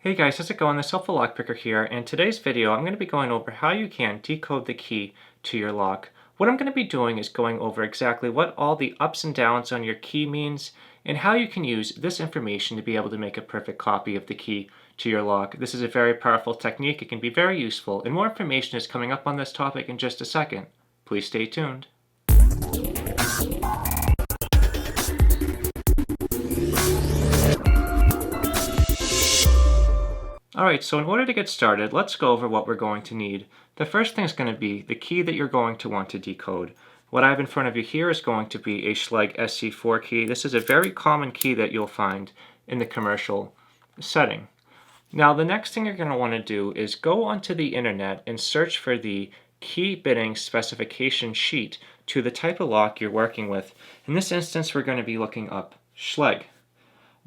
Hey guys, how's it going? This is HelpfulLockPicker here. In today's video, I'm going to be going over how you can decode the key to your lock. What I'm going to be doing is going over exactly what all the ups and downs on your key means and how you can use this information to be able to make a perfect copy of the key to your lock. This is a very powerful technique. It can be very useful, and more information is coming up on this topic in just a second. Please stay tuned. Alright, so in order to get started, let's go over what we're going to need. The first thing is going to be the key that you're going to want to decode. What I have in front of you here is going to be a Schlage SC4 key. This is a very common key that you'll find in the commercial setting. Now the next thing you're going to want to do is go onto the internet and search for the key bitting specification sheet to the type of lock you're working with. In this instance, we're going to be looking up Schlage.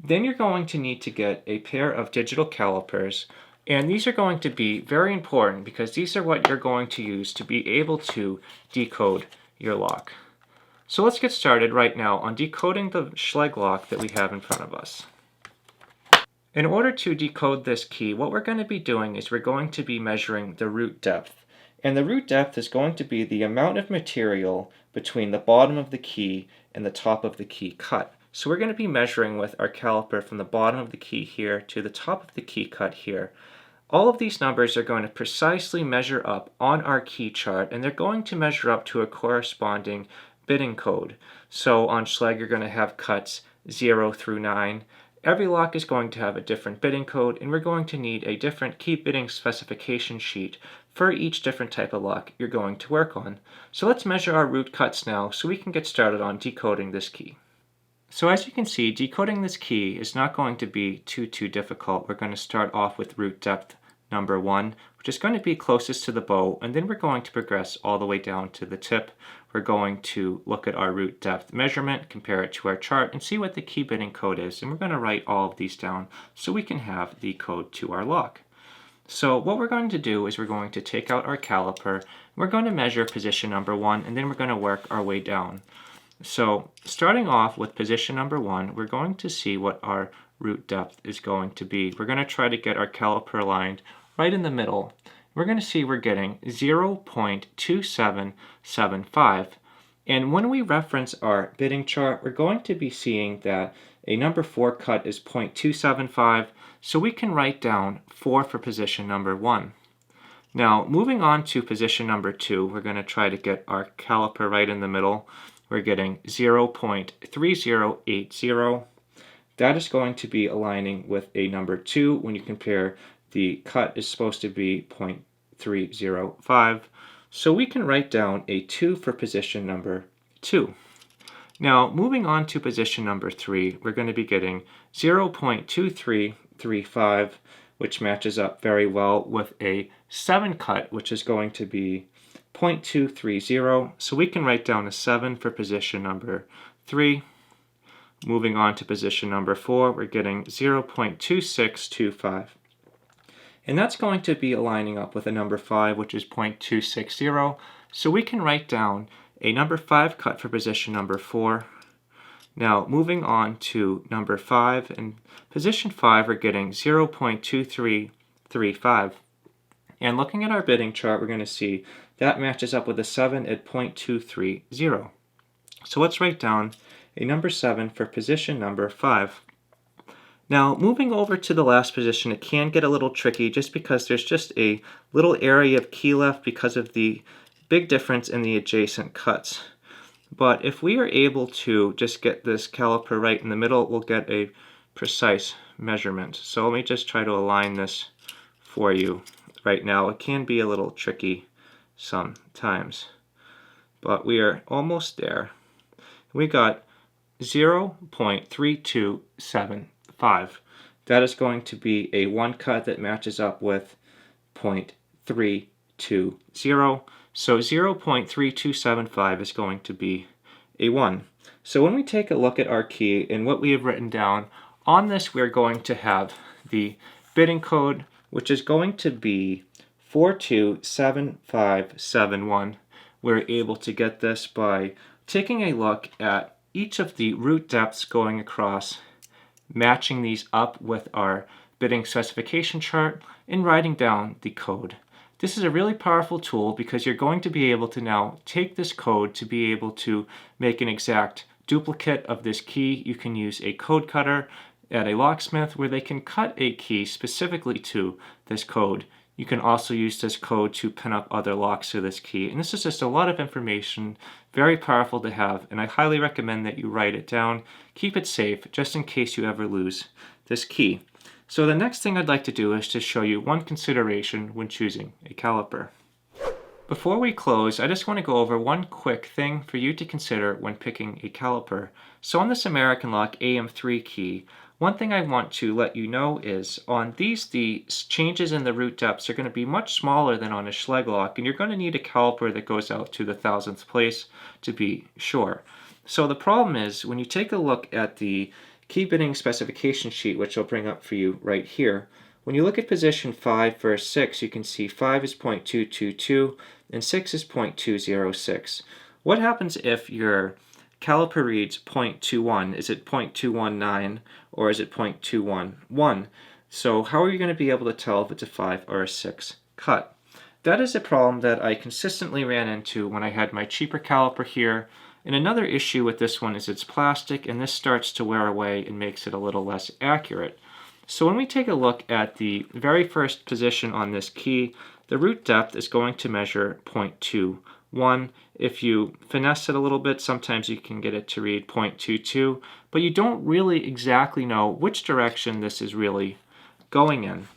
Then you're going to need to get a pair of digital calipers, and these are going to be very important because these are what you're going to use to be able to decode your lock. So let's get started right now on decoding the Schlage lock that we have in front of us. In order to decode this key, what we're going to be doing is we're going to be measuring the root depth. And the root depth is going to be the amount of material between the bottom of the key and the top of the key cut. So we're going to be measuring with our caliper from the bottom of the key here to the top of the key cut here. All of these numbers are going to precisely measure up on our key chart, and they're going to measure up to a corresponding bitting code. So on Schlage you're going to have cuts 0 through 9. Every lock is going to have a different bitting code, and we're going to need a different key bitting specification sheet for each different type of lock you're going to work on. So let's measure our root cuts now so we can get started on decoding this key. So as you can see, decoding this key is not going to be too difficult. We're going to start off with root depth number 1, which is going to be closest to the bow, and then we're going to progress all the way down to the tip. We're going to look at our root depth measurement, compare it to our chart, and see what the key bitting code is, and we're going to write all of these down so we can have the code to our lock. So what we're going to do is we're going to take out our caliper, we're going to measure position number 1, and then we're going to work our way down. So starting off with position number 1, we're going to see what our root depth is going to be. We're going to try to get our caliper aligned right in the middle. We're going to see we're getting 0.2775. And when we reference our bitting chart, we're going to be seeing that a number 4 cut is 0.275, so we can write down 4 for position number 1. Now moving on to position number 2, we're going to try to get our caliper right in the middle. We're getting 0.3080. That is going to be aligning with a number 2 when you compare the cut is supposed to be 0.305. So we can write down a 2 for position number 2. Now moving on to position number 3, we're going to be getting 0.2335, which matches up very well with a 7 cut, which is going to be 0.230, so we can write down a 7 for position number 3. Moving on to position number 4, we're getting 0.2625. And that's going to be aligning up with a number 5, which is 0.260, so we can write down a number 5 cut for position number 4. Now moving on to number 5, in position 5 we're getting 0.2335. And looking at our bitting chart, we're going to see that matches up with a 7 at 0.230. So let's write down a number 7 for position number 5. Now moving over to the last position, it can get a little tricky just because there's just a little area of key left because of the big difference in the adjacent cuts. But if we are able to just get this caliper right in the middle, we'll get a precise measurement. So let me just try to align this for you. Right now, it can be a little tricky sometimes, but we are almost there. We got 0.3275. That is going to be a 1 cut that matches up with 0.320. So 0.3275 is going to be a 1. So when we take a look at our key and what we have written down, on this we're going to have the bitting code, which is going to be 427571. We're able to get this by taking a look at each of the root depths going across, matching these up with our bitting specification chart, and writing down the code. This is a really powerful tool because you're going to be able to now take this code to be able to make an exact duplicate of this key. You can use a code cutter at a locksmith where they can cut a key specifically to this code. You can also use this code to pin up other locks to this key. And this is just a lot of information, very powerful to have, and I highly recommend that you write it down. Keep it safe, just in case you ever lose this key. So the next thing I'd like to do is to show you one consideration when choosing a caliper. Before we close, I just want to go over one quick thing for you to consider when picking a caliper. So on this American Lock AM3 key, one thing I want to let you know is on these, the changes in the root depths are going to be much smaller than on a Schlage lock, and you're going to need a caliper that goes out to the 1000th place to be sure. So the problem is when you take a look at the key bitting specification sheet, which I'll bring up for you right here, when you look at position 5 versus 6, you can see 5 is 0.222 and 6 is 0.206. What happens if your caliper reads 0.21? Is it 0.219 or is it 0.211? So how are you going to be able to tell if it's a 5 or a 6 cut? That is a problem that I consistently ran into when I had my cheaper caliper here. And another issue with this one is it's plastic, and this starts to wear away and makes it a little less accurate. So when we take a look at the very first position on this key, the root depth is going to measure 0.21. If you finesse it a little bit, sometimes you can get it to read 0.22, but you don't really exactly know which direction this is really going in.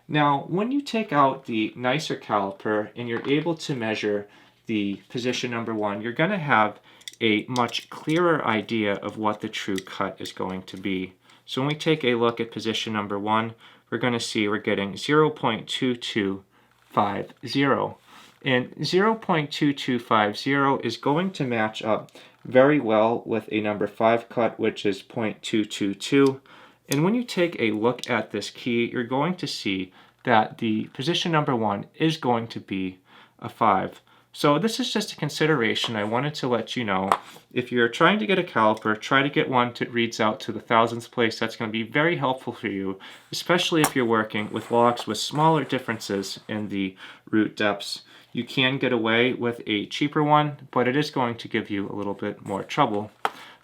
Now, when you take out the nicer caliper and you're able to measure the position number 1, you're going to have a much clearer idea of what the true cut is going to be. So when we take a look at position number 1, we're going to see we're getting 0.2250. And 0.2250 is going to match up very well with a number 5 cut, which is 0.222. And when you take a look at this key, you're going to see that the position number 1 is going to be a 5. So this is just a consideration I wanted to let you know. If you're trying to get a caliper, try to get one that reads out to the 1000th place. That's going to be very helpful for you, especially if you're working with locks with smaller differences in the root depths. You can get away with a cheaper one, but it is going to give you a little bit more trouble.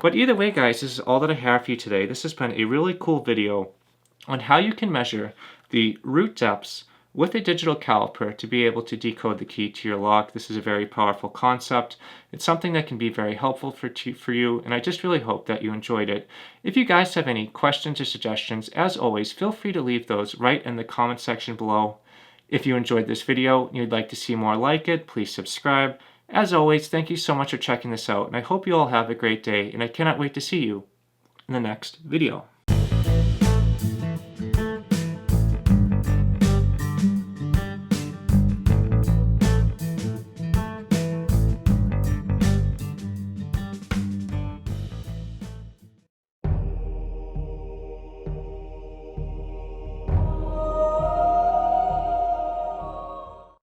But either way, guys, this is all that I have for you today. This has been a really cool video on how you can measure the root depths with a digital caliper to be able to decode the key to your lock. This is a very powerful concept. It's something that can be very helpful for you, and I just really hope that you enjoyed it. If you guys have any questions or suggestions, as always, feel free to leave those right in the comment section below. If you enjoyed this video and you'd like to see more like it, please subscribe. As always, thank you so much for checking this out, and I hope you all have a great day, and I cannot wait to see you in the next video.